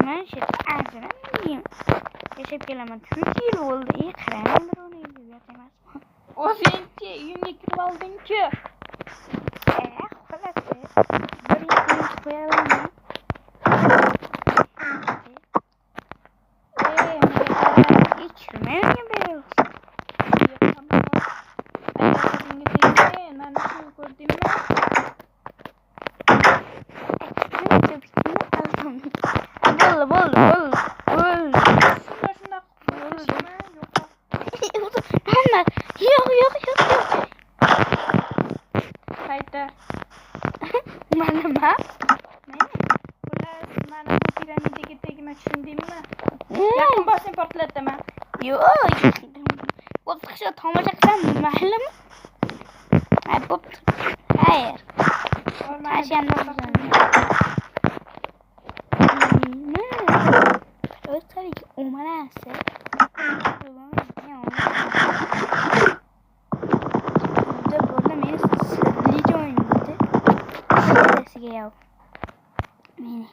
Men ajramadim. Yashab kelaman. 3 yil bo'ldi. Qarang, bir uni uyat emasmi? O'zinchi uyingga kirib olding-ku. Xullas. Bir yil qo'yaverma. Ichirmayman men. Yaqin borsang portlataman. Yo'q. O'zbekcha tomosha qilaman, mahallim. Ay, bo'pti. Xayr. Tashanda o'zbek umarasi. Juda bo'ldi men sirli joyimda. Sirasiga yo'q. Meni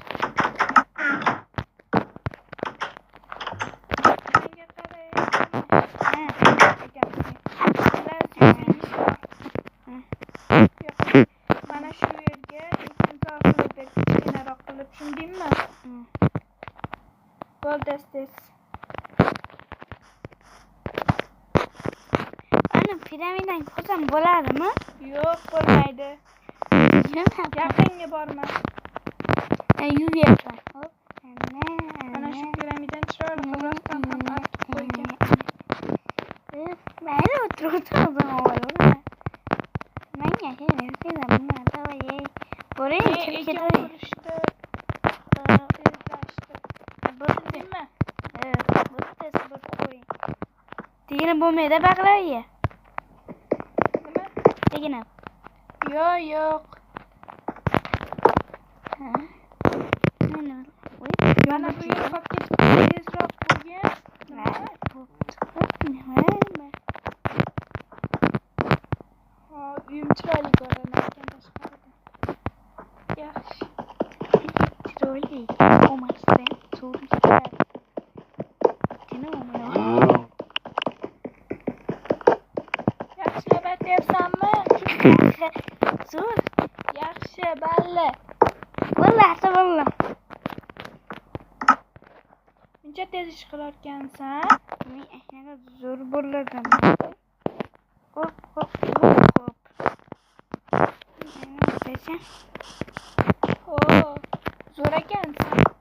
mana shu yerga imzolar deb kichkinaroq qilib tushundingmi? Bo'ldi, ana piramidadan ko'rsam bo'ladimi? yo'q, bo'lmaydi. Yaqinga borma. Yurayapman. Mana shu piramidani chiroyli qilib rostdan ham artib qo'ygan. Mayli, o'tirib olma. Men yashayman. Boring, kirib ketaver. Tegina bo'lmaydi bag'larga. Nima? Tegina. Yo'q. Mana bu yer qolib ketib tezroq bo'lgan. Uyim chiroyli ko'rinar ekan tashqarida. Yaxshi. Chiroyli. Olmasdan suvim chiqadi. Yaxshilab aytyapsanmi? Zo'r. Yaxshi, balli. Vallah. Buncha tez ish qilarkansan? Men ashnaqa zo'r bo'ladim. Hop. Zo'r ekansan.